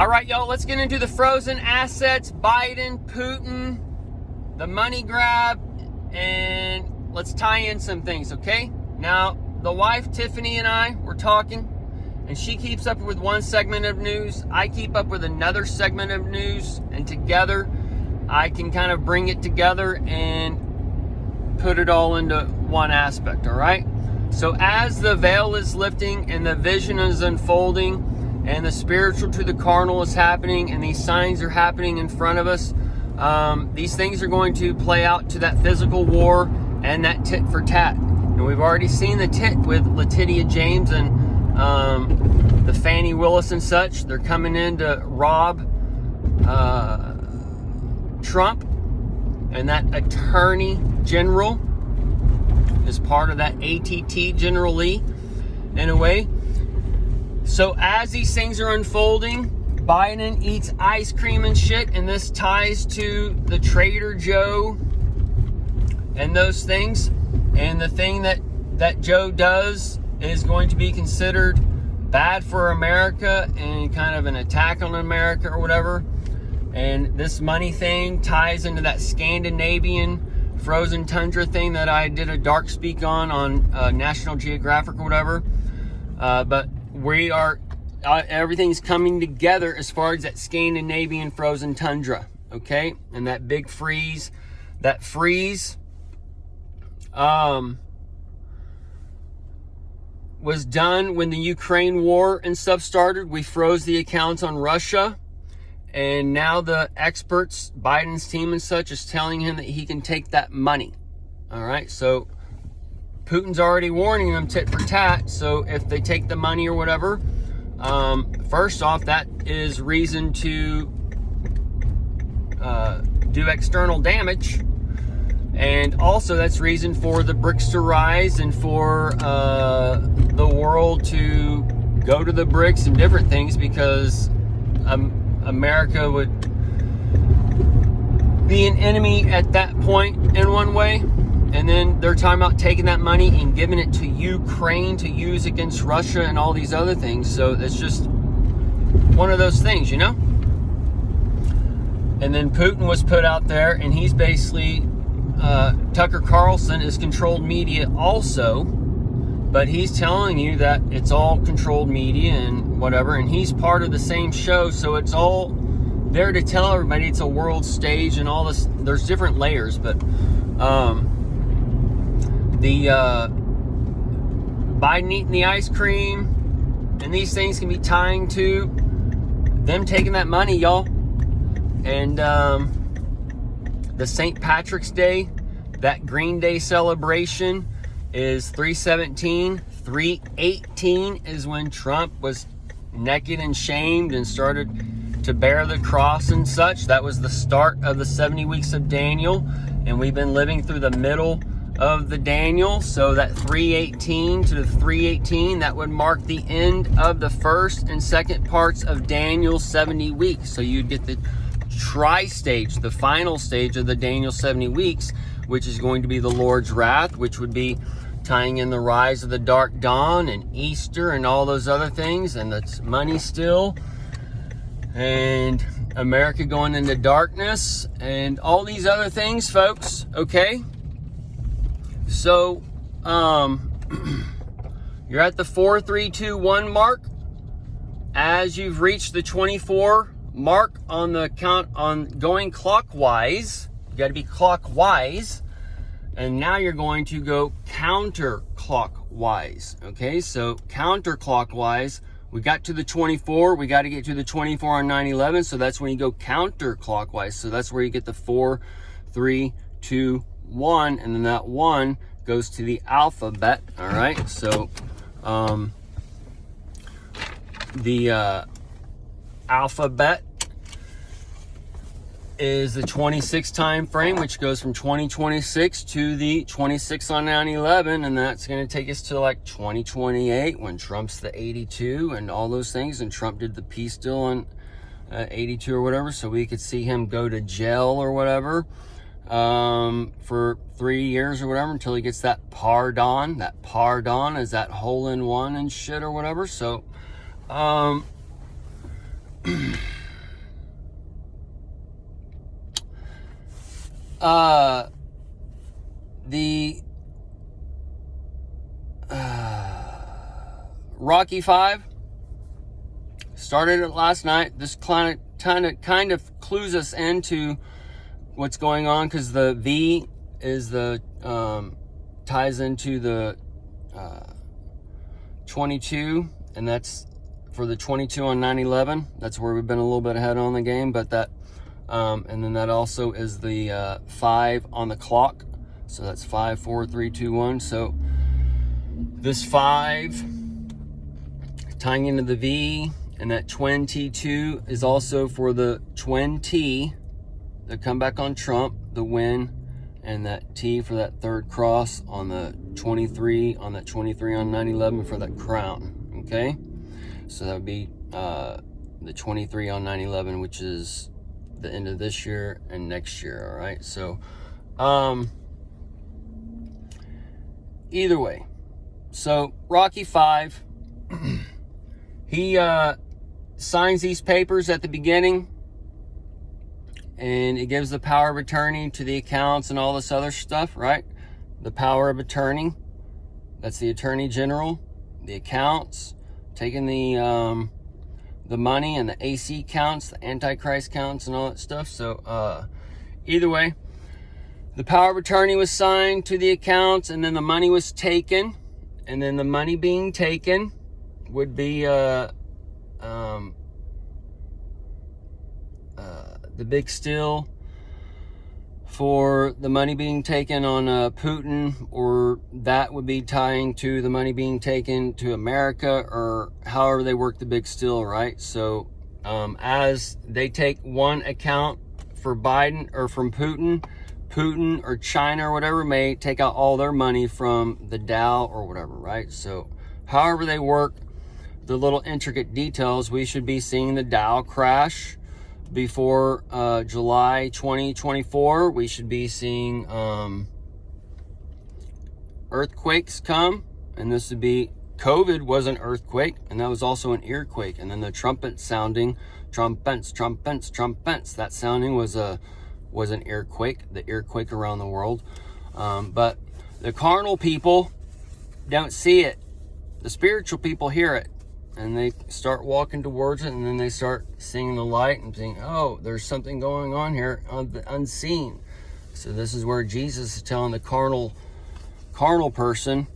All right, y'all, let's get into the frozen assets, Biden, Putin, the money grab, and let's tie in some things, okay? Now, the wife, Tiffany, and I were talking, and she keeps up with one segment of news. I keep up with another segment of news, and together I can kind of bring it together and put it all into one aspect, all right? So as the veil is lifting and the vision is unfolding, and the spiritual to the carnal is happening, and these signs are happening in front of us, these things are going to play out to that physical war and that tit for tat. And we've already seen the tit with Letitia James and the Fannie Willis and such. They're coming in to rob Trump, and that attorney general is part of that ATT, General Lee, in a way. So as these things are unfolding, Biden eats ice cream and shit, and this ties to the Trader Joe and those things. And the thing that Joe does is going to be considered bad for America and kind of an attack on America or whatever. And this money thing ties into that Scandinavian frozen tundra thing that I did a dark speak on National Geographic or whatever. But we are, everything's coming together as far as that Scandinavian frozen tundra, okay? And that big freeze, was done when the Ukraine war and stuff started. We froze the accounts on Russia, and now the experts, Biden's team and such, is telling him that he can take that money, all right? So Putin's already warning them tit for tat. So if they take the money or whatever, first off, that is reason to do external damage. And also that's reason for the BRICS to rise and for the world to go to the BRICS and different things, because America would be an enemy at that point in one way. And then they're talking about taking that money and giving it to Ukraine to use against Russia and all these other things. So it's just one of those things, you know? And then Putin was put out there, and he's basically, Tucker Carlson is controlled media also, but he's telling you that it's all controlled media and whatever, and he's part of the same show, so it's all there to tell everybody it's a world stage and all this. There's different layers, but the Biden eating the ice cream and these things can be tying to them taking that money, y'all. And the St. Patrick's Day, that Green Day celebration, is 3/17. 3/18 is when Trump was naked and shamed and started to bear the cross and such. That was the start of the 70 weeks of Daniel, and we've been living through the middle of the Daniel. So that 3/18 to the 3/18, that would mark the end of the first and second parts of Daniel's 70 weeks. So you'd get the tri-stage, the final stage of the Daniel 70 weeks, which is going to be the Lord's wrath, which would be tying in the rise of the dark dawn and Easter and all those other things, and that's money still, and America going into darkness and all these other things, folks, okay? So, you're at the 4, 3, 2, 1 mark. As you've reached the 24 mark on the count on going clockwise, you got to be clockwise, and now you're going to go counterclockwise. Okay, so counterclockwise, we got to the 24, we got to get to the 24 on 9/11, so that's when you go counterclockwise. So that's where you get the 4, 3, 2, 1, and then that 1 goes to the alphabet. All right, so the alphabet is the 26 time frame, which goes from 2026 to the 26 on 9/11, and that's going to take us to like 2028 when Trump's the 82 and all those things, and Trump did the peace deal on 82 or whatever, so we could see him go to jail or whatever for 3 years or whatever until he gets that pardon. That pardon is that hole in one and shit or whatever. So the Rocky 5 started it last night. This kind of clues us into what's going on, because the V is the ties into the 22, and that's for the 22 on 9/11. That's where we've been a little bit ahead on the game, but that and then that also is the 5 on the clock. So that's 5, 4, 3, 2, 1. So this 5 tying into the V, and that 22 is also for the 20, the comeback on Trump, the win, and that T for that third cross on the 23, on that 23 on 9/11 for that crown. Okay, so that would be the 23 on 9/11, which is the end of this year and next year. All right, so either way, so Rocky 5, he signs these papers at the beginning, and it gives the power of attorney to the accounts and all this other stuff, right? The power of attorney, that's the attorney general, the accounts, taking the money, and the AC counts, the Antichrist counts, and all that stuff. So either way, the power of attorney was signed to the accounts, and then the money was taken, and then the money being taken would be the big steal for the money being taken on Putin, or that would be tying to the money being taken to America, or however they work the big steal, right? So as they take one account for Biden or from Putin or China or whatever may take out all their money from the Dow or whatever, right? So however they work the little intricate details, we should be seeing the Dow crash before July 2024. We should be seeing earthquakes come, and this would be, COVID was an earthquake, and that was also an earquake. And then the trumpet sounding, trumpets, that sounding was an earquake, the earquake around the world. But the carnal people don't see it. The spiritual people hear it, and they start walking towards it, and then they start seeing the light and saying, oh, there's something going on here unseen. So this is where Jesus is telling the carnal person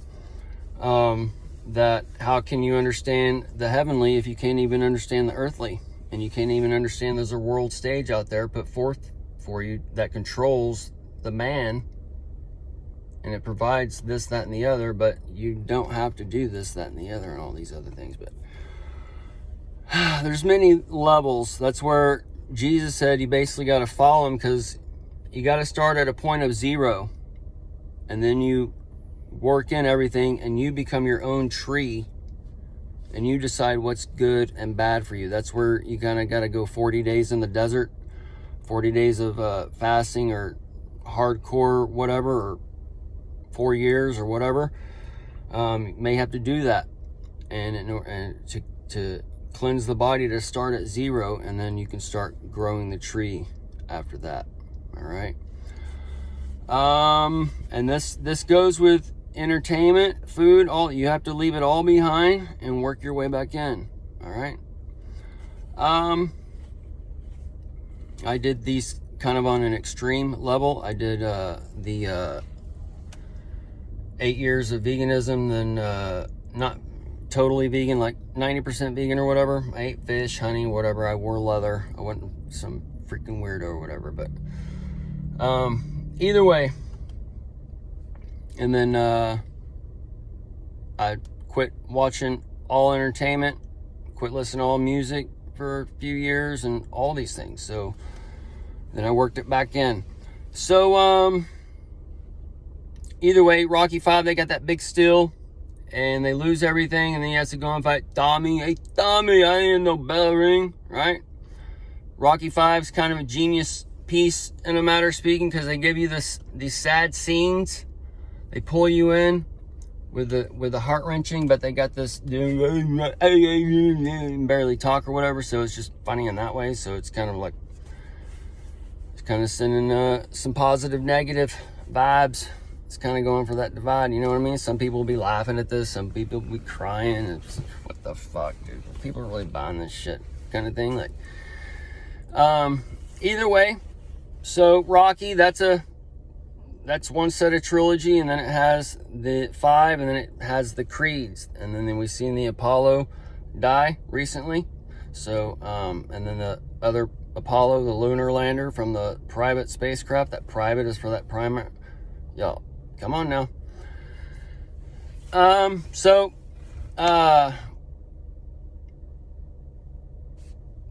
that how can you understand the heavenly if you can't even understand the earthly, and you can't even understand there's a world stage out there put forth for you that controls the man, and it provides this, that, and the other, but you don't have to do this, that, and the other, and all these other things. But there's many levels. That's where Jesus said you basically got to follow him, because you got to start at a point of 0, and then you work in everything, and you become your own tree, and you decide what's good and bad for you. That's where you kind of got to go 40 days in the desert, 40 days of fasting or hardcore whatever, or 4 years or whatever. You may have to do that, and to cleanse the body, to start at 0, and then you can start growing the tree after that. All right. And this goes with entertainment, food, all. You have to leave it all behind and work your way back in. All right. I did these kind of on an extreme level. I did the 8 years of veganism, then not totally vegan, like 90% vegan or whatever. I ate fish, honey, whatever. I wore leather. I wasn't some freaking weirdo or whatever, but either way. And then I quit watching all entertainment, quit listening to all music for a few years, and all these things. So then I worked it back in. So either way, Rocky 5, they got that big steal, and they lose everything, and then he has to go and fight Tommy. Hey, Tommy, I ain't no bell ring, right? Rocky 5's kind of a genius piece in a matter of speaking, because they give you these sad scenes. They pull you in with the heart wrenching, but they got this barely talk or whatever, so it's just funny in that way. So it's kind of kind of sending some positive, negative vibes. It's kind of going for that divide, you know what I mean? Some people will be laughing at this, some people will be crying. It's, what the fuck, dude? People are really buying this shit, kind of thing. Like, either way, so Rocky, that's one set of trilogy, and then it has the 5, and then it has the creeds, and then we've seen the Apollo die recently. So, and then the other Apollo, the lunar lander from the private spacecraft. That private is for that primary. Yo, come on now.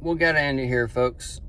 We'll gotta end it here, folks.